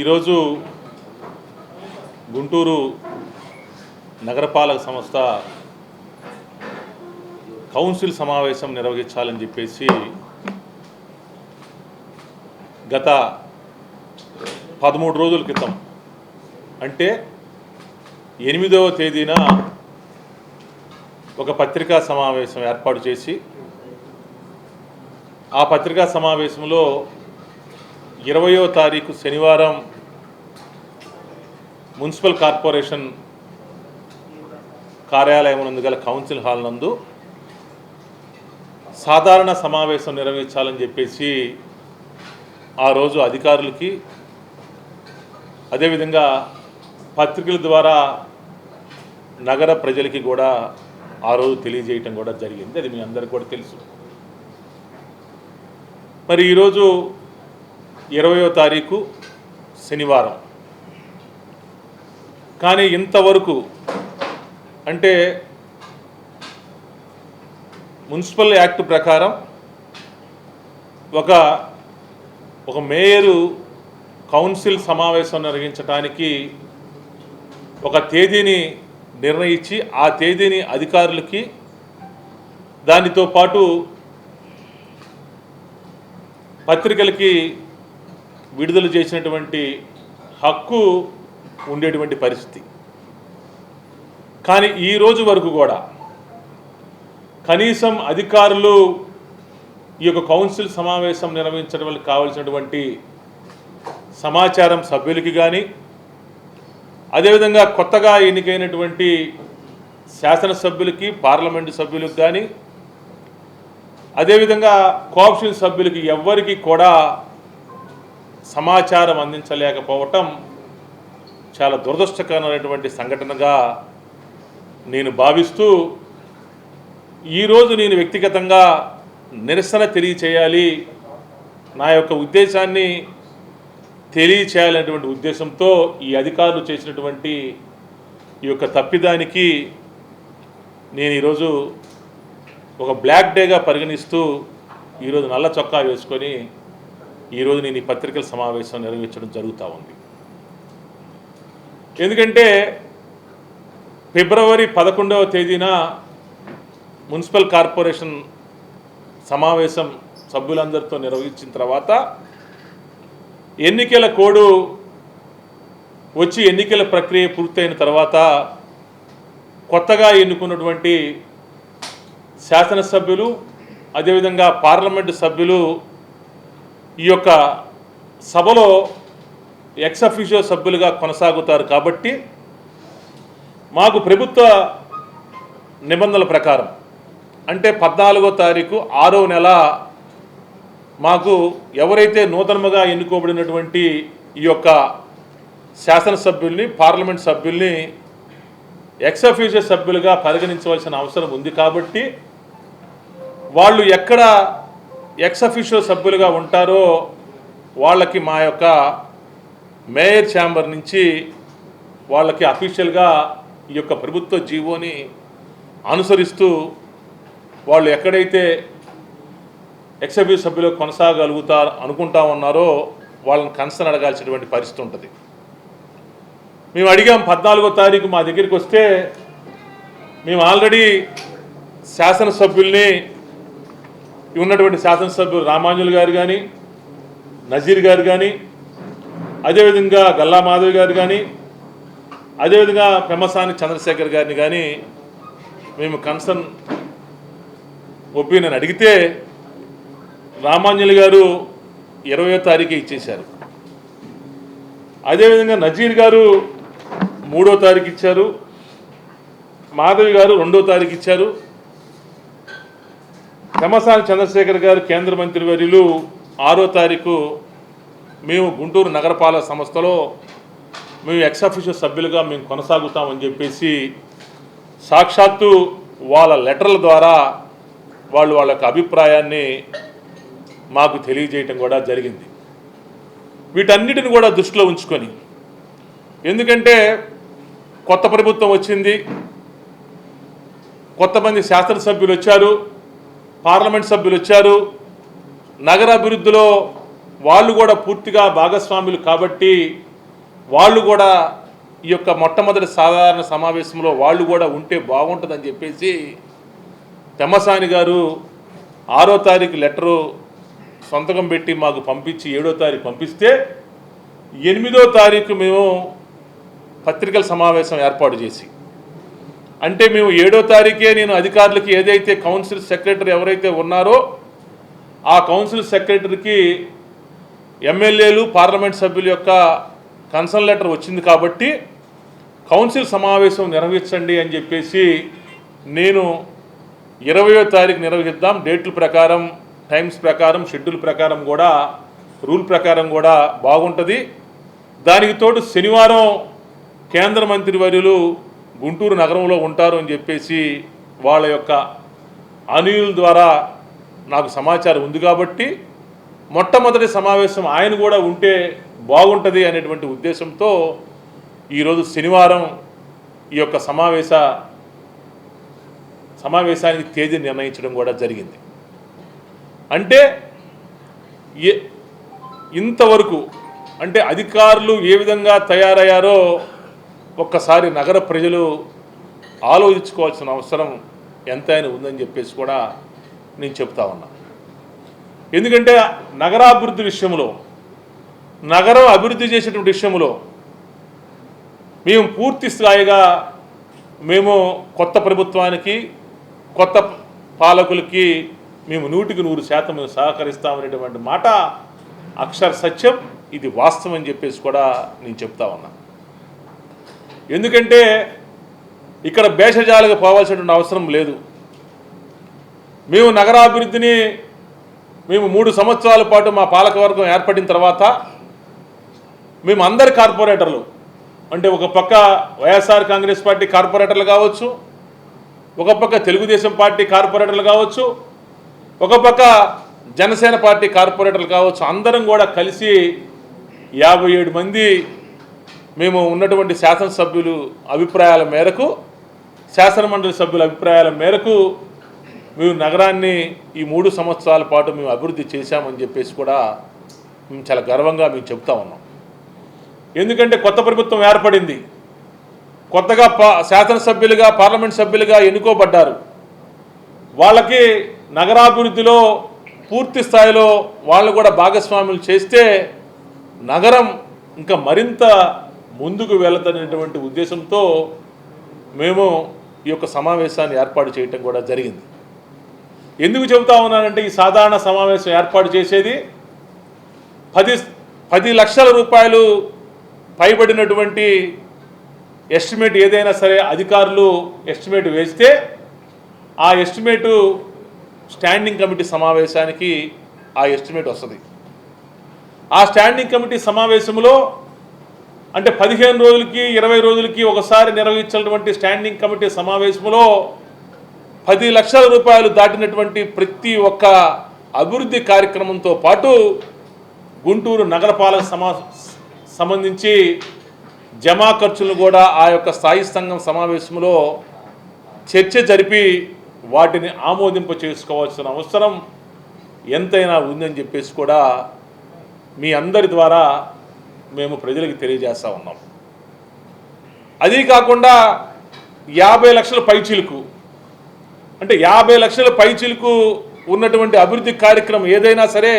ఈరోజు గుంటూరు నగరపాలక సంస్థ కౌన్సిల్ సమావేశం నిర్వహించాలని చెప్పేసి గత 13 రోజుల క్రితం అంటే 8వ తేదీన ఒక పత్రికా సమావేశం ఏర్పాటు చేసి ఆ పత్రికా సమావేశంలో 20వ తారీఖు శనివారం మున్సిపల్ కార్పొరేషన్ కార్యాలయం నందు గల కౌన్సిల్ హాల్ నందు సాధారణ సమావేశం నిర్వహించాలని చెప్పేసి ఆ రోజు అధికారులకి అదేవిధంగా పత్రికల ద్వారా నగర ప్రజలకి కూడా ఆ రోజు తెలియజేయటం కూడా జరిగింది. అది మీ అందరికీ కూడా తెలుసు. మరి ఈరోజు 20వ తారీఖు శనివారం, కానీ ఇంతవరకు అంటే మున్సిపల్ యాక్ట్ ప్రకారం ఒక మేయరు కౌన్సిల్ సమావేశం నిర్వహించడానికి ఒక తేదీని నిర్ణయించి ఆ తేదీని అధికారులకి దానితో పాటు పత్రికలకి విడుదల చేసినటువంటి హక్కు ఉండేటువంటి పరిస్థితి. కానీ ఈ రోజు వరకు కూడా కనీసం అధికారులు ఈ యొక్క కౌన్సిల్ సమావేశం నిర్వహించడం వల్ల కావాల్సినటువంటి సమాచారం సభ్యులకి కానీ అదేవిధంగా కొత్తగా ఎన్నికైనటువంటి శాసనసభ్యులకి పార్లమెంటు సభ్యులకు కానీ అదేవిధంగా కోఆప్షన్ సభ్యులకి ఎవ్వరికి కూడా సమాచారం అందించలేకపోవటం చాలా దురదృష్టకరమైనటువంటి సంఘటనగా నేను భావిస్తూ ఈరోజు నేను వ్యక్తిగతంగా నిరసన తెలియచేయాలి, నా యొక్క ఉద్దేశాన్ని తెలియచేయాలనేటువంటి ఉద్దేశంతో ఈ అధికారులు చేసినటువంటి ఈ యొక్క తప్పిదానికి నేను ఈరోజు ఒక బ్లాక్ డేగా పరిగణిస్తూ ఈరోజు నల్ల చొక్కా వేసుకొని ఈరోజు నేను ఈ పత్రికల సమావేశం నిర్వహించడం జరుగుతూ ఉంది. ఎందుకంటే ఫిబ్రవరి 11వ తేదీన మున్సిపల్ కార్పొరేషన్ సమావేశం సభ్యులందరితో నిర్వహించిన తర్వాత ఎన్నికల కోడ్ వచ్చి ఎన్నికల ప్రక్రియ పూర్తయిన తర్వాత కొత్తగా ఎన్నుకున్నటువంటి శాసనసభ్యులు అదేవిధంగా పార్లమెంటు సభ్యులు ఈ యొక్క సభలో ఎక్స్ అఫీషియో సభ్యులుగా కొనసాగుతారు. కాబట్టి మాకు ప్రభుత్వ నిబంధనల ప్రకారం అంటే 14వ తారీఖు 6వ నెల మాకు ఎవరైతే నూతనముగా ఎన్నుకోబడినటువంటి ఈ యొక్క శాసనసభ్యుల్ని పార్లమెంట్ సభ్యుల్ని ఎక్స్ అఫీషియో సభ్యులుగా పరిగణించవలసిన అవసరం ఉంది. కాబట్టి వాళ్ళు ఎక్కడ ఎక్స్ అఫీషియో సభ్యులుగా ఉంటారో వాళ్ళకి మా యొక్క మేయర్ ఛాంబర్ నుంచి వాళ్ళకి అఫీషియల్గా ఈ యొక్క ప్రభుత్వ జీవోని అనుసరిస్తూ వాళ్ళు ఎక్కడైతే ఎక్స్ అఫీషియో సభ్యులు కొనసాగలుగుతారు అనుకుంటా ఉన్నారో వాళ్ళని కన్సర్న్ అడగాల్సినటువంటి పరిస్థితి ఉంటుంది. మేము అడిగాం 14వ తారీఖు మా దగ్గరికి వస్తే మేము ఆల్రెడీ శాసనసభ్యుల్ని ఉన్నటువంటి శాసనసభ్యులు రామాంజులు గారు కానీ నజీర్ గారు కానీ అదేవిధంగా గల్లా మాధవి గారు కానీ అదేవిధంగా పెమ్మసాని చంద్రశేఖర్ గారిని కానీ మేము కన్సర్న్ ఒపీనియన్ అడిగితే రామాంజలి గారు 20వ తారీఖే ఇచ్చేశారు. అదేవిధంగా నజీర్ గారు 3వ తారీఖు ఇచ్చారు, మాధవి గారు 2వ తారీఖు ఇచ్చారు, పెమ్మసాని చంద్రశేఖర్ గారు కేంద్ర మంత్రి వర్యులు 6వ తారీఖు మేము గుంటూరు నగరపాలక సంస్థలో మేము ఎక్స్ అఫీషియో సభ్యులుగా మేము కొనసాగుతామని చెప్పేసి సాక్షాత్తు వాళ్ళ లెటర్ల ద్వారా వాళ్ళ యొక్క అభిప్రాయాన్ని మాకు తెలియజేయటం కూడా జరిగింది. వీటన్నిటిని కూడా దృష్టిలో ఉంచుకొని, ఎందుకంటే కొత్త ప్రభుత్వం వచ్చింది, కొంతమంది శాసనసభ్యులు వచ్చారు, పార్లమెంట్ సభ్యులు వచ్చారు, నగర అభివృద్ధిలో వాళ్ళు కూడా పూర్తిగా భాగస్వాములు కాబట్టి వాళ్ళు కూడా ఈ యొక్క మొట్టమొదటి సాధారణ సమావేశంలో వాళ్ళు కూడా ఉంటే బాగుంటుందని చెప్పేసి పెమ్మసాని గారు 6వ తారీఖు లెటరు సంతకం పెట్టి మాకు పంపించి 7వ తారీఖు పంపిస్తే 8వ తారీఖు మేము పత్రికల సమావేశం ఏర్పాటు చేసి, అంటే మేము 7వ తారీఖే నేను అధికారులకి ఏదైతే కౌన్సిల్ సెక్రటరీ ఎవరైతే ఉన్నారో ఆ కౌన్సిల్ సెక్రటరీకి ఎమ్మెల్యేలు పార్లమెంట్ సభ్యుల యొక్క కన్సర్న్ లెటర్ వచ్చింది కాబట్టి కౌన్సిల్ సమావేశం నిర్వహించండి అని చెప్పేసి నేను 20వ తారీఖు నిర్వహిద్దాం, డేట్ల ప్రకారం టైమ్స్ ప్రకారం షెడ్యూల్ ప్రకారం కూడా రూల్ ప్రకారం కూడా బాగుంటుంది. దానికి తోడు శనివారం కేంద్ర మంత్రివర్యులు గుంటూరు నగరంలో ఉంటారు అని చెప్పేసి వాళ్ళ యొక్క అనుయుల ద్వారా నాకు సమాచారం ఉంది కాబట్టి మొట్టమొదటి సమావేశం ఆయన కూడా ఉంటే బాగుంటుంది అనేటువంటి ఉద్దేశంతో ఈరోజు శనివారం ఈ యొక్క సమావేశానికి తేదీ నిర్ణయించడం కూడా జరిగింది. అంటే ఇంతవరకు అంటే అధికారులు ఏ విధంగా తయారయ్యారో ఒక్కసారి నగర ప్రజలు ఆలోచించుకోవాల్సిన అవసరం ఎంతైనా ఉందని చెప్పేసి కూడా నేను చెప్తా ఉన్నా. ఎందుకంటే నగరాభివృద్ధి విషయంలో, నగరం అభివృద్ధి చేసేటువంటి విషయంలో మేము పూర్తి స్థాయిగా మేము కొత్త ప్రభుత్వానికి కొత్త పాలకులకి మేము 100% మేము సహకరిస్తామనేటువంటి మాట అక్షర సత్యం, ఇది వాస్తవం అని చెప్పేసి కూడా నేను చెప్తా ఉన్నా. ఎందుకంటే ఇక్కడ భేషజాలుగా పోవాల్సినటువంటి అవసరం లేదు. మేము నగరాభివృద్ధిని మేము 3 సంవత్సరాల పాటు మా పాలకవర్గం ఏర్పడిన తర్వాత మేము అందరి కార్పొరేటర్లు, అంటే ఒక పక్క వైఎస్ఆర్ కాంగ్రెస్ పార్టీ కార్పొరేటర్లు కావచ్చు, ఒక పక్క తెలుగుదేశం పార్టీ కార్పొరేటర్లు కావచ్చు, ఒక పక్క జనసేన పార్టీ కార్పొరేటర్లు కావచ్చు, అందరం కూడా కలిసి 57 మంది మేము ఉన్నటువంటి శాసనసభ్యులు అభిప్రాయాల మేరకు, శాసనమండలి సభ్యుల అభిప్రాయాల మేరకు మేము నగరాన్ని ఈ 3 సంవత్సరాల పాటు మేము అభివృద్ధి చేశామని చెప్పేసి కూడా మేము చాలా గర్వంగా మేము చెప్తా ఉన్నాం. ఎందుకంటే కొత్త ప్రభుత్వం ఏర్పడింది, కొత్తగా శాసనసభ్యులుగా పార్లమెంట్ సభ్యులుగా ఎన్నుకోబడ్డారు. వాళ్ళకి నగరాభివృద్ధిలో పూర్తి స్థాయిలో వాళ్ళు కూడా భాగస్వాములు చేస్తే నగరం ఇంకా మరింత ముందుకు వెళుతున్నటువంటి ఉద్దేశంతో మేము ఈ యొక్క సమావేశాన్ని ఏర్పాటు చేయటం కూడా జరిగింది. ఎందుకు చెబుతా ఉన్నానంటే ఈ సాధారణ సమావేశం ఏర్పాటు చేసేది 10 లక్షల రూపాయలు పైబడినటువంటి ఎస్టిమేట్ ఏదైనా సరే అధికారులు ఎస్టిమేట్ వేస్తే ఆ ఎస్టిమేటు స్టాండింగ్ కమిటీ సమావేశానికి ఆ ఎస్టిమేట్ వస్తుంది. ఆ స్టాండింగ్ కమిటీ సమావేశంలో అంటే 15 రోజులకి 20 రోజులకి ఒకసారి నిర్వహించినటువంటి స్టాండింగ్ కమిటీ సమావేశంలో 10 లక్షల రూపాయలు దాటినటువంటి ప్రతి ఒక్క అభివృద్ధి కార్యక్రమంతో పాటు గుంటూరు నగరపాలక సంబంధించి జమా ఖర్చులు కూడా ఆ యొక్క స్థాయి సంఘం సమావేశంలో చర్చ జరిపి వాటిని ఆమోదింప చేసుకోవాల్సిన అవసరం ఎంతైనా ఉందని చెప్పేసి కూడా మీ అందరి ద్వారా మేము ప్రజలకు తెలియజేస్తూ ఉన్నాం. అదీ కాకుండా 50 లక్షల పైచిలుకు, అంటే 50 లక్షల పైచిలుకు ఉన్నటువంటి అభివృద్ధి కార్యక్రమం ఏదైనా సరే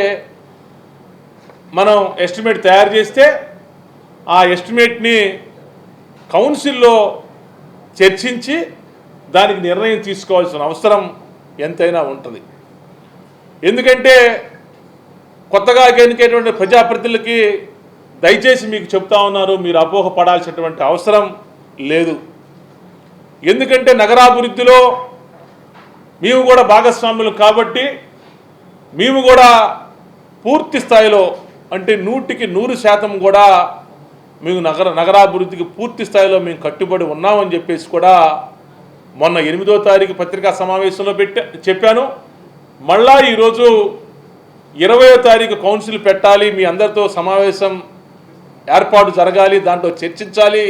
మనం ఎస్టిమేట్ తయారు చేస్తే ఆ ఎస్టిమేట్ని కౌన్సిల్లో చర్చించి దానికి నిర్ణయం తీసుకోవాల్సిన అవసరం ఎంతైనా ఉంటుంది. ఎందుకంటే కొత్తగా ఎన్నికైనటువంటి ప్రజాప్రతినిధులకి దయచేసి మీకు చెప్తా ఉన్నారు, మీరు అపోహపడాల్సినటువంటి అవసరం లేదు. ఎందుకంటే నగరాభివృద్ధిలో మేము కూడా భాగస్వాములు కాబట్టి మేము కూడా పూర్తి స్థాయిలో అంటే 100% కూడా మేము నగరాభివృద్ధికి పూర్తి స్థాయిలో మేము కట్టుబడి ఉన్నామని చెప్పేసి కూడా మొన్న 8వ తారీఖు పత్రికా సమావేశంలో చెప్పాను. మళ్ళా ఈరోజు 20వ తారీఖు కౌన్సిల్ పెట్టాలి, మీ అందరితో సమావేశం ఏర్పాటు జరగాలి, దాంట్లో చర్చించాలి,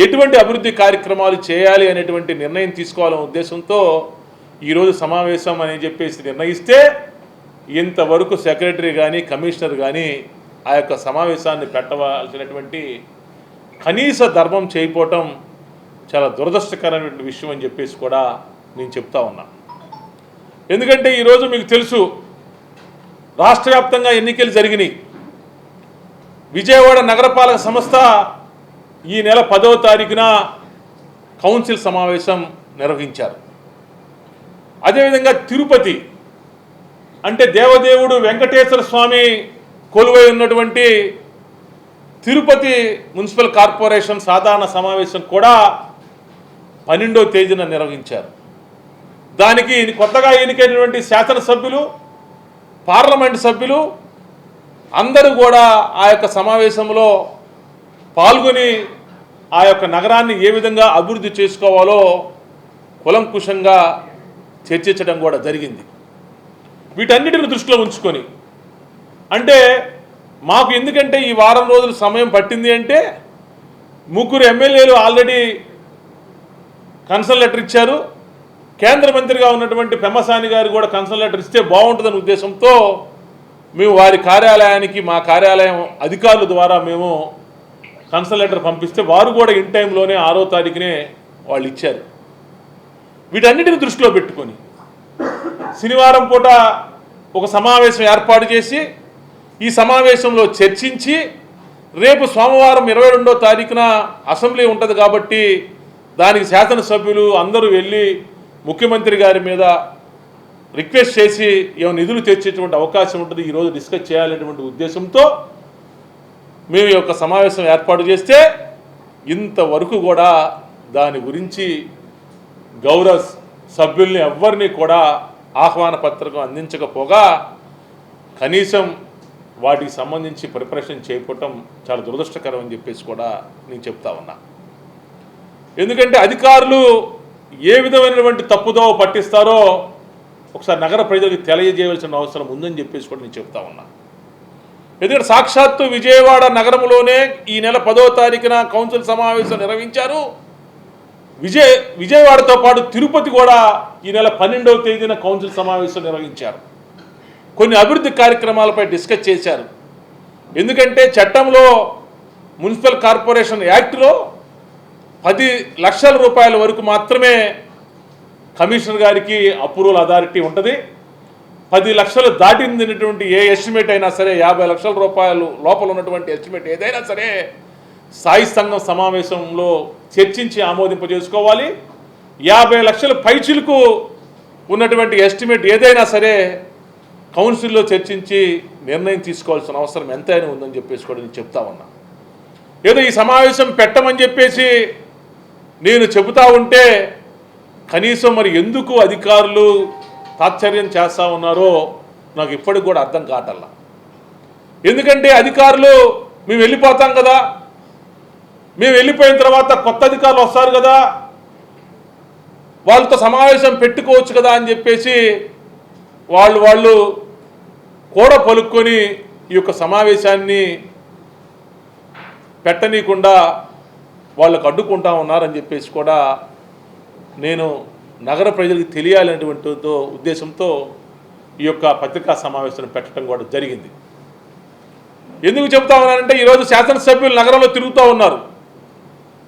ఎటువంటి అభివృద్ధి కార్యక్రమాలు చేయాలి అనేటువంటి నిర్ణయం తీసుకోవాలనే ఉద్దేశంతో ఈరోజు సమావేశం అని చెప్పేసి నిర్ణయిస్తే ఇంతవరకు సెక్రటరీ కానీ కమిషనర్ కానీ ఆ యొక్క సమావేశాన్ని పెట్టవలసినటువంటి కనీస ధర్మం చేయకపోవటం చాలా దురదృష్టకరమైన విషయం అని చెప్పేసి కూడా నేను చెప్తా ఉన్నా. ఎందుకంటే ఈరోజు మీకు తెలుసు, రాష్ట్ర వ్యాప్తంగా ఎన్నికలు జరిగినాయి. విజయవాడ నగరపాలక సంస్థ ఈ నెల 10వ తారీఖున కౌన్సిల్ సమావేశం నిర్వహించారు. అదేవిధంగా తిరుపతి అంటే దేవదేవుడు వెంకటేశ్వర స్వామి కొలువై ఉన్నటువంటి తిరుపతి మున్సిపల్ కార్పొరేషన్ సాధారణ సమావేశం కూడా 12వ తేదీన నిర్వహించారు. దానికి కొత్తగా ఎన్నికైనటువంటి శాసనసభ్యులు, పార్లమెంటు సభ్యులు అందరూ కూడా ఆ యొక్క సమావేశంలో పాల్గొని ఆ యొక్క నగరాన్ని ఏ విధంగా అభివృద్ధి చేసుకోవాలో కులంకుశంగా చర్చించడం కూడా జరిగింది. వీటన్నిటిని దృష్టిలో ఉంచుకొని, అంటే మాకు ఎందుకంటే ఈ వారం రోజులు సమయం పట్టింది అంటే 3 ఎమ్మెల్యేలు ఆల్రెడీ కన్సర్న్ లెటర్ ఇచ్చారు. కేంద్ర మంత్రిగా ఉన్నటువంటి పెమ్మసాని గారు కూడా కన్సర్న్ లెటర్ ఇస్తే బాగుంటుందనే ఉద్దేశంతో మేము వారి కార్యాలయానికి, మా కార్యాలయం అధికారుల ద్వారా మేము కన్సర్న్ లెటర్ పంపిస్తే వారు కూడా ఇన్ టైంలోనే 6వ తారీఖునే వాళ్ళు ఇచ్చారు. వీటన్నిటిని దృష్టిలో పెట్టుకొని శనివారం పూట ఒక సమావేశం ఏర్పాటు చేసి ఈ సమావేశంలో చర్చించి రేపు సోమవారం 22వ తారీఖున అసెంబ్లీ ఉంటుంది కాబట్టి దానికి శాసనసభ్యులు అందరూ వెళ్ళి ముఖ్యమంత్రి గారి మీద రిక్వెస్ట్ చేసి ఏమైనా నిధులు తెచ్చేటువంటి అవకాశం ఉంటుంది, ఈరోజు డిస్కస్ చేయాలనేటువంటి ఉద్దేశంతో మేము ఈ యొక్క సమావేశం ఏర్పాటు చేస్తే ఇంతవరకు కూడా దాని గురించి గౌరవ సభ్యుల్ని ఎవ్వరిని కూడా ఆహ్వాన పత్రిక అందించకపోగా కనీసం వాటికి సంబంధించి ప్రిపరేషన్ చేయకపోవటం చాలా దురదృష్టకరం అని చెప్పేసి కూడా నేను చెప్తా ఉన్నా. ఎందుకంటే అధికారులు ఏ విధమైనటువంటి తప్పుదోవ పట్టిస్తారో ఒకసారి నగర ప్రజలకు తెలియజేయవలసిన అవసరం ఉందని చెప్పేసి కూడా నేను చెప్తా ఉన్నా. ఎందుకంటే సాక్షాత్తు విజయవాడ నగరంలోనే ఈ నెల 10వ తారీఖున కౌన్సిల్ సమావేశం నిర్వహించారు. విజయవాడతో పాటు తిరుపతి కూడా ఈ నెల 12వ తేదీన కౌన్సిల్ సమావేశం నిర్వహించారు. కొన్ని అభివృద్ధి కార్యక్రమాలపై డిస్కస్ చేశారు. ఎందుకంటే చట్టంలో మున్సిపల్ కార్పొరేషన్ యాక్ట్లో 10 లక్షల రూపాయల వరకు మాత్రమే కమిషనర్ గారికి అప్రూవల్ అథారిటీ ఉంటుంది. 10 లక్షలు దాటినటువంటి ఏ ఎస్టిమేట్ అయినా సరే, 50 లక్షల రూపాయలు లోపల ఉన్నటువంటి ఎస్టిమేట్ ఏదైనా సరే స్థాయి సంఘం సమావేశంలో చర్చించి ఆమోదింపజేసుకోవాలి. 50 లక్షల పైచిలకు ఉన్నటువంటి ఎస్టిమేట్ ఏదైనా సరే కౌన్సిల్లో చర్చించి నిర్ణయం తీసుకోవాల్సిన అవసరం ఎంతైనా ఉందని చెప్పేసి కూడా నేను చెప్తా ఉన్నా. ఏదో ఈ సమావేశం పెట్టమని చెప్పేసి నేను చెబుతా ఉంటే కనీసం మరి ఎందుకు అధికారులు తాత్పర్యం చేస్తూ ఉన్నారో నాకు ఇప్పటికి కూడా అర్థం కావట్లా. ఎందుకంటే అధికారులు మేము వెళ్ళిపోతాం కదా, మేము వెళ్ళిపోయిన తర్వాత కొత్త అధికారులు వస్తారు కదా, వాళ్ళతో సమావేశం పెట్టుకోవచ్చు కదా అని చెప్పేసి వాళ్ళు కూడా పలుక్కొని ఈ యొక్క సమావేశాన్ని పెట్టనీయకుండా వాళ్ళకు అడ్డుకుంటా ఉన్నారని చెప్పేసి కూడా నేను నగర ప్రజలకు తెలియాలనేటువంటి ఉద్దేశంతో ఈ యొక్క పత్రికా సమావేశాన్ని పెట్టడం కూడా జరిగింది. ఎందుకు చెప్తా ఉన్నానంటే ఈరోజు శాసనసభ్యులు నగరంలో తిరుగుతూ ఉన్నారు,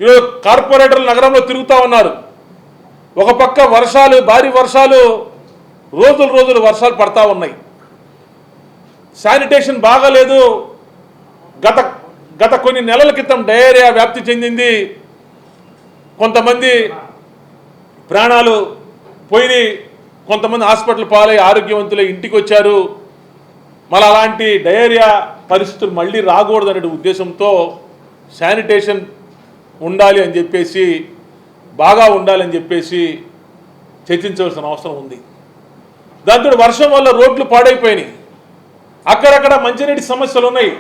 ఈరోజు కార్పొరేటర్లు నగరంలో తిరుగుతూ ఉన్నారు. ఒక పక్క వర్షాలు, భారీ వర్షాలు, రోజులు వర్షాలు పడతా ఉన్నాయి. శానిటేషన్ బాగాలేదు. గత కొన్ని నెలల క్రితం డయేరియా వ్యాప్తి చెందింది. కొంతమంది ప్రాణాలు పోయినాయి, కొంతమంది హాస్పిటల్ పాలై ఆరోగ్యవంతులై ఇంటికి వచ్చారు. మళ్ళీ అలాంటి డయేరియా పరిస్థితులు మళ్ళీ రాకూడదనే ఉద్దేశంతో శానిటేషన్ ఉండాలి అని చెప్పేసి, బాగా ఉండాలని చెప్పేసి చర్చించవలసిన అవసరం ఉంది. దాంతో వర్షం వల్ల రోడ్లు పాడైపోయినాయి, అక్కడక్కడ మంచినీటి సమస్యలు ఉన్నాయి,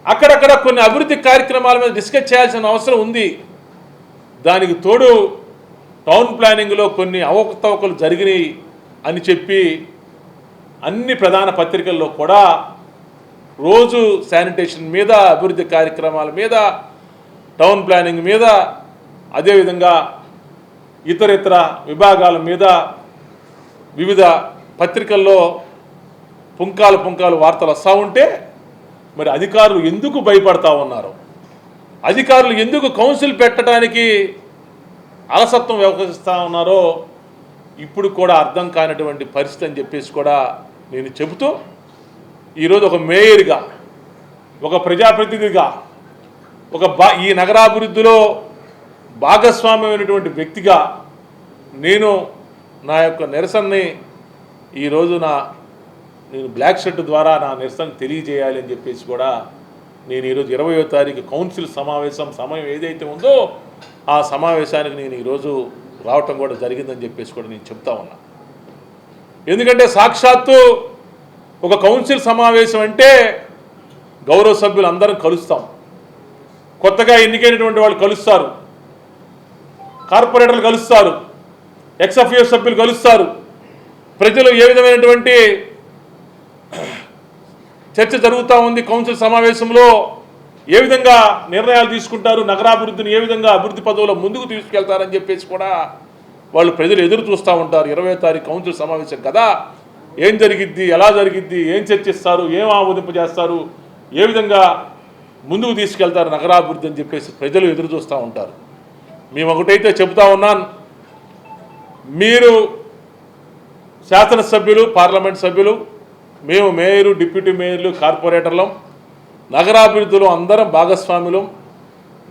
అక్కడక్కడ కొన్ని అభివృద్ధి కార్యక్రమాల మీద డిస్కస్ చేయాల్సిన అవసరం ఉంది. దానికి తోడు టౌన్ ప్లానింగ్లో కొన్ని అవకతవకలు జరిగినాయి అని చెప్పి అన్ని ప్రధాన పత్రికల్లో కూడా రోజు శానిటేషన్ మీద, అభివృద్ధి కార్యక్రమాల మీద, టౌన్ ప్లానింగ్ మీద, అదేవిధంగా ఇతర విభాగాల మీద వివిధ పత్రికల్లో పుంకాలు వార్తలు వస్తూ ఉంటే మరి అధికారులు ఎందుకు భయపడతా ఉన్నారు? అధికారులు ఎందుకు కౌన్సిల్ పెట్టడానికి అలసత్వం వ్యవహరిస్తూ ఉన్నారో ఇప్పుడు కూడా అర్థం కానటువంటి పరిస్థితి అని చెప్పేసి కూడా నేను చెబుతూ ఈరోజు ఒక మేయర్గా, ఒక ప్రజాప్రతినిధిగా, ఈ నగరాభివృద్ధిలో భాగస్వామ్యమైనటువంటి వ్యక్తిగా నేను నా యొక్క నిరసనని ఈరోజు నేను బ్లాక్ షర్ట్ ద్వారా నా నిరసన తెలియజేయాలి అని చెప్పేసి కూడా నేను ఈరోజు 20వ తారీఖు కౌన్సిల్ సమయం ఏదైతే ఉందో ఆ సమావేశానికి నేను ఈరోజు రావటం కూడా జరిగిందని చెప్పేసి కూడా నేను చెప్తా ఉన్నా. ఎందుకంటే సాక్షాత్తు ఒక కౌన్సిల్ సమావేశం అంటే గౌరవ సభ్యులు అందరం కలుస్తాం, కొత్తగా ఎన్నికైనటువంటి వాళ్ళు కలుస్తారు, కార్పొరేటర్లు కలుస్తారు, ఎక్స్ఎఫ్ఐ సభ్యులు కలుస్తారు, ప్రజలు ఏ విధమైనటువంటి చర్చ జరుగుతూ ఉంది, కౌన్సిల్ సమావేశంలో ఏ విధంగా నిర్ణయాలు తీసుకుంటారు, నగరాభివృద్ధిని ఏ విధంగా అభివృద్ధి పదవులో ముందుకు తీసుకెళ్తారని చెప్పేసి కూడా వాళ్ళు ప్రజలు ఎదురు చూస్తూ ఉంటారు. 20వ తారీఖు కౌన్సిల్ సమావేశం కదా, ఏం జరిగిద్ది, ఎలా జరిగిద్ది, ఏం చర్చిస్తారు, ఏం ఆమోదింపజేస్తారు, ఏ విధంగా ముందుకు తీసుకెళ్తారు నగరాభివృద్ధి అని చెప్పేసి ప్రజలు ఎదురు చూస్తూ ఉంటారు. మేము ఒకటైతే చెబుతా ఉన్నాను, మీరు శాసనసభ్యులు, పార్లమెంట్ సభ్యులు, మేము మేయరు, డిప్యూటీ మేయర్లు, కార్పొరేటర్లం, నగరాభివృద్ధిలో అందరం భాగస్వాములం.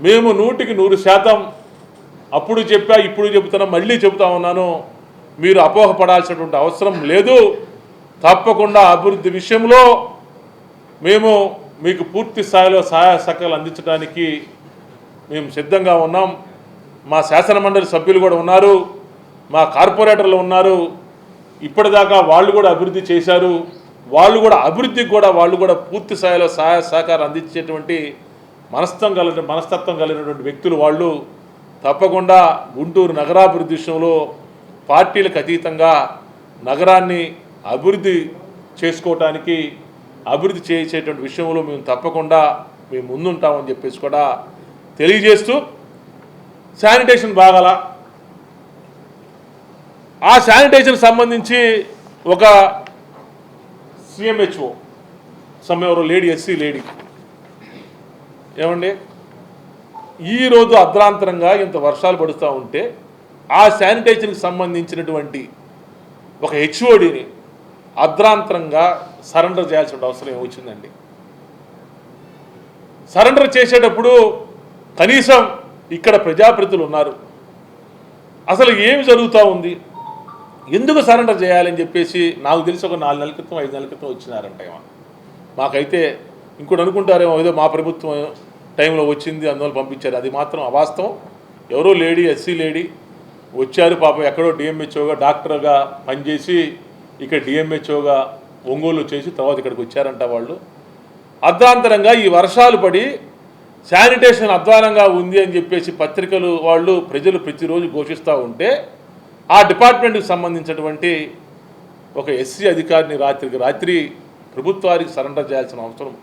మేము 100% అప్పుడు చెప్పా, ఇప్పుడు చెబుతున్నా, మళ్ళీ చెబుతా ఉన్నాను, మీరు అపోహపడాల్సినటువంటి అవసరం లేదు. తప్పకుండా అభివృద్ధి విషయంలో మేము మీకు పూర్తి స్థాయిలో సహాయ సహకారాలు అందించడానికి మేము సిద్ధంగా ఉన్నాం. మా శాసనమండలి సభ్యులు కూడా ఉన్నారు, మా కార్పొరేటర్లు ఉన్నారు, ఇప్పటిదాకా వాళ్ళు కూడా అభివృద్ధి చేశారు. వాళ్ళు కూడా అభివృద్ధికి కూడా వాళ్ళు కూడా పూర్తి స్థాయిలో సహాయ సహకారం అందించేటువంటి మనస్తత్వం కలిగినటువంటి వ్యక్తులు వాళ్ళు. తప్పకుండా గుంటూరు నగరాభివృద్ధి విషయంలో పార్టీలకు అతీతంగా నగరాన్ని అభివృద్ధి చేసుకోవటానికి, అభివృద్ధి చేసేటువంటి విషయంలో మేము తప్పకుండా మేము ముందుంటామని చెప్పేసి కూడా తెలియజేస్తూ, శానిటేషన్ బాగాల, ఆ శానిటేషన్ సంబంధించి ఒక CMHO ఎవరో లేడీ, ఎస్సీ లేడీ, ఏమండి ఈరోజు అర్ధరాంతరంగా ఇంత వర్షాలు పడుతూ ఉంటే ఆ శానిటేషన్కి సంబంధించినటువంటి ఒక HODని అర్ధరాంతరంగా సరెండర్ చేయాల్సిన అవసరం ఏమొచ్చిందండి? సరెండర్ చేసేటప్పుడు కనీసం ఇక్కడ ప్రజాప్రతినిధులు ఉన్నారు, అసలు ఏమి జరుగుతూ ఉంది, ఎందుకు సరెండర్ చేయాలని చెప్పేసి నాకు తెలిసి ఒక 4 నెలల క్రితం 5 నెలల క్రితం వచ్చినారంట. మాకైతే ఇంకోటి అనుకుంటారేమో, ఏదో మా ప్రభుత్వం టైంలో వచ్చింది అందువల్ల పంపించారు. అది మాత్రం అవాస్తవం. ఎవరో లేడీ, ఎస్సీ లేడీ వచ్చారు, పాపం ఎక్కడో డిఎంహెచ్ఓగా డాక్టర్గా పనిచేసి ఇక్కడ డిఎంహెచ్ఓగా ఒంగోలు చేసి తర్వాత ఇక్కడికి వచ్చారంట. వాళ్ళు అర్ధాంతరంగా ఈ వర్షాలు పడి శానిటేషన్ అధ్వానంగా ఉంది అని చెప్పేసి పత్రికలు వాళ్ళు ప్రజలు ప్రతిరోజు ఘోషిస్తూ ఉంటే ఆ డిపార్ట్మెంట్కి సంబంధించినటువంటి ఒక ఎస్సీ అధికారిని రాత్రికి రాత్రి ప్రభుత్వానికి సరెండర్ చేయాల్సిన అవసరం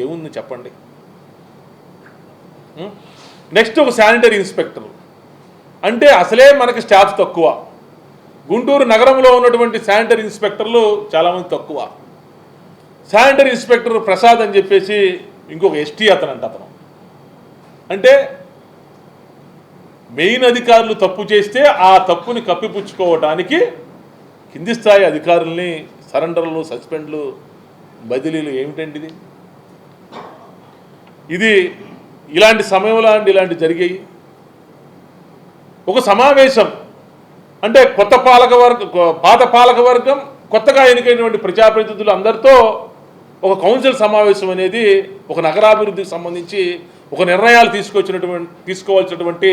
ఏముంది చెప్పండి? నెక్స్ట్ ఒక శానిటరీ ఇన్స్పెక్టర్ అంటే అసలే మనకి స్టాఫ్ తక్కువ. గుంటూరు నగరంలో ఉన్నటువంటి శానిటరీ ఇన్స్పెక్టర్లు చాలామంది తక్కువ. శానిటరీ ఇన్స్పెక్టర్ ప్రసాద్ అని చెప్పేసి ఇంకొక ఎస్టీ అతను అంటే మెయిన్ అధికారులు తప్పు చేస్తే ఆ తప్పుని కప్పిపుచ్చుకోవటానికి కింది స్థాయి అధికారుల్ని సరెండర్లు, సస్పెండ్లు, బదిలీలు ఏమిటండి ఇది? ఇలాంటి సమయంలో ఇలాంటి జరిగాయి. ఒక సమావేశం అంటే పాత పాలకవర్గం, కొత్తగా ఎన్నికైనటువంటి ప్రజాప్రతినిధులు అందరితో ఒక కౌన్సిల్ సమావేశం అనేది ఒక నగరాభివృద్ధికి సంబంధించి ఒక నిర్ణయాలు తీసుకోవాల్సినటువంటి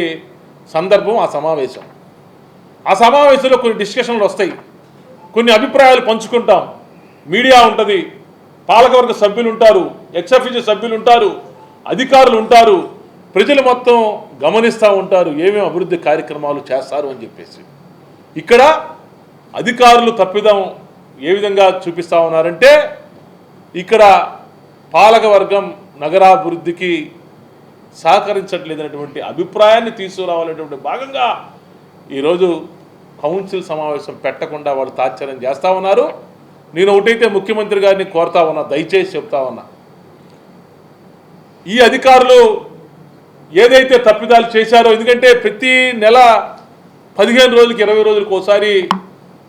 సందర్భం ఆ సమావేశం. ఆ సమావేశంలో కొన్ని డిస్కషన్లు వస్తాయి, కొన్ని అభిప్రాయాలు పంచుకుంటాం, మీడియా ఉంటుంది, పాలకవర్గ సభ్యులు ఉంటారు, ఎక్స్ఎఫ్ఐ సభ్యులు ఉంటారు, అధికారులు ఉంటారు, ప్రజలు మొత్తం గమనిస్తూ ఉంటారు ఏమేమి అభివృద్ధి కార్యక్రమాలు చేస్తారు అని చెప్పేసి. ఇక్కడ అధికారులు తప్పిదం ఏ విధంగా చూపిస్తూ ఉన్నారంటే ఇక్కడ పాలకవర్గం నగరాభివృద్ధికి సహకరించట్లేదనేటువంటి అభిప్రాయాన్ని తీసుకురావాలనేటువంటి భాగంగా ఈరోజు కౌన్సిల్ సమావేశం పెట్టకుండా వాళ్ళు తాత్సర్యం చేస్తూ ఉన్నారు. నేను ఒకటైతే ముఖ్యమంత్రి గారిని కోరుతా ఉన్నా, దయచేసి చెప్తా ఉన్నా, ఈ అధికారులు ఏదైతే తప్పిదాలు చేశారో, ఎందుకంటే ప్రతి నెల 15 రోజులకి 20 రోజులకు ఒకసారి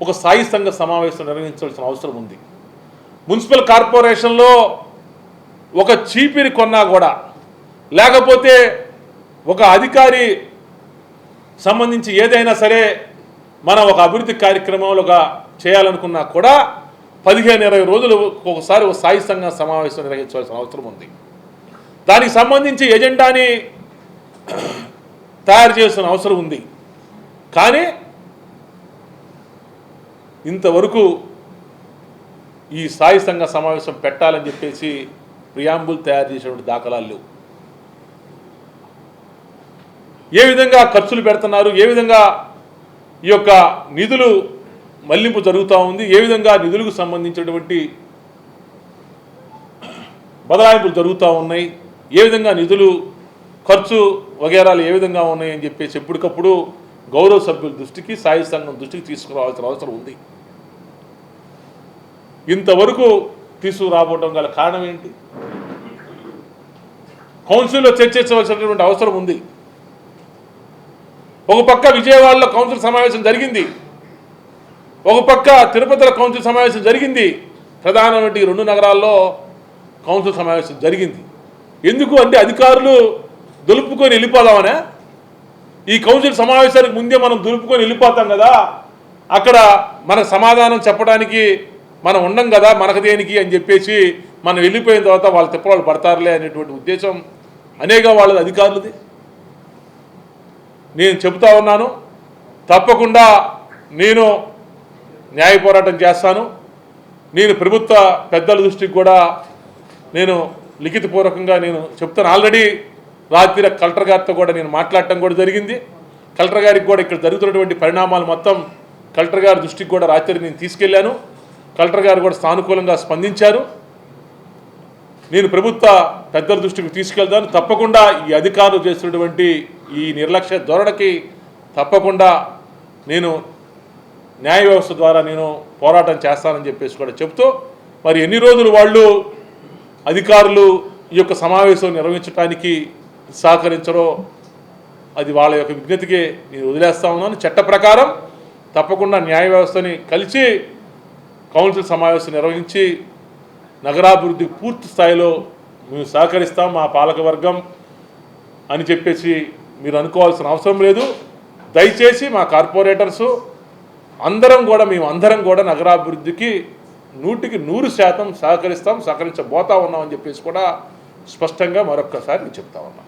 ఒక స్థాయి సంఘ సమావేశం నిర్వహించాల్సిన అవసరం ఉంది. మున్సిపల్ కార్పొరేషన్లో ఒక చీపిరి కొన్నా కూడా, లేకపోతే ఒక అధికారి సంబంధించి ఏదైనా సరే మనం ఒక అభివృద్ధి కార్యక్రమంలోగా చేయాలనుకున్నా కూడా 15-20 రోజులు ఒకసారి ఒక స్థాయి సంఘ సమావేశం నిర్వహించాల్సిన అవసరం ఉంది. దానికి సంబంధించి ఎజెండాని తయారు చేయాల్సిన అవసరం ఉంది. కానీ ఇంతవరకు ఈ స్థాయి సంఘ సమావేశం పెట్టాలని చెప్పేసి ప్రియాంబుల్ తయారు చేసినటువంటి దాఖలాలు లేవు. ఏ విధంగా ఖర్చులు పెడుతున్నారు, ఏ విధంగా ఈ యొక్క నిధులు మళ్లింపు జరుగుతూ ఉంది, ఏ విధంగా నిధులకు సంబంధించినటువంటి బదలాయింపులు జరుగుతూ ఉన్నాయి, ఏ విధంగా నిధులు ఖర్చు వగేరాలు ఏ విధంగా ఉన్నాయి అని చెప్పేసి ఎప్పటికప్పుడు గౌరవ సభ్యుల దృష్టికి, స్థాయి సంఘం దృష్టికి తీసుకురావాల్సిన అవసరం ఉంది. ఇంతవరకు తీసుకురాబోవడం గల కారణం ఏంటి? కౌన్సిల్లో చర్చించవలసినటువంటి అవసరం ఉంది. ఒక పక్క విజయవాడలో కౌన్సిల్ సమావేశం జరిగింది, ఒక పక్క తిరుపతిలో కౌన్సిల్ సమావేశం జరిగింది, ప్రధానమైన 2 నగరాల్లో కౌన్సిల్ సమావేశం జరిగింది. ఎందుకు అంటే అధికారులు దులుపుకొని వెళ్ళిపోదామనే. ఈ కౌన్సిల్ సమావేశానికి ముందే మనం దులుపుకొని వెళ్ళిపోతాం కదా, అక్కడ మనకు సమాధానం చెప్పడానికి మనం ఉండం కదా, మనకు దేనికి అని చెప్పేసి మనం వెళ్ళిపోయిన తర్వాత వాళ్ళ తిప్పలు పడతారులే అనేటువంటి ఉద్దేశం అనేక వాళ్ళది, అధికారులది. నేను చెబుతా ఉన్నాను, తప్పకుండా నేను న్యాయ పోరాటం చేస్తాను. నేను ప్రభుత్వ పెద్దల దృష్టికి కూడా నేను లిఖితపూర్వకంగా నేను చెప్తాను. ఆల్రెడీ రాత్రి కలెక్టర్ గారితో కూడా నేను మాట్లాడటం కూడా జరిగింది. కలెక్టర్ గారికి కూడా ఇక్కడ జరుగుతున్నటువంటి పరిణామాలు మొత్తం కలెక్టర్ గారి దృష్టికి కూడా రాత్రి నేను తీసుకెళ్లాను. కలెక్టర్ గారు కూడా సానుకూలంగా స్పందించారు. నేను ప్రభుత్వ పెద్దల దృష్టికి తీసుకెళ్తాను. తప్పకుండా ఈ అధికారులు చేస్తున్నటువంటి ఈ నిర్లక్ష్య ధోరణికి తప్పకుండా నేను న్యాయ వ్యవస్థ ద్వారా నేను పోరాటం చేస్తానని చెప్పేసి కూడా చెప్తూ, మరి ఎన్ని రోజులు వాళ్ళు అధికారులు ఈ యొక్క సమావేశం నిర్వహించడానికి సహకరించరో అది వాళ్ళ యొక్క విజ్ఞతకి నేను వదిలేస్తా ఉన్నాను. చట్ట ప్రకారం తప్పకుండా న్యాయ వ్యవస్థని కలిసి కౌన్సిల్ సమావేశం నిర్వహించి నగరాభివృద్ధికి పూర్తి స్థాయిలో మేము సహకరిస్తాం మా పాలకవర్గం అని చెప్పేసి మీరు అనుకోవాల్సిన అవసరం లేదు. దయచేసి మా కార్పొరేటర్సు అందరం కూడా నగరాభివృద్ధికి 100% సహకరించబోతా ఉన్నామని చెప్పేసి కూడా స్పష్టంగా మరొక్కసారి చెప్తా ఉన్నాం.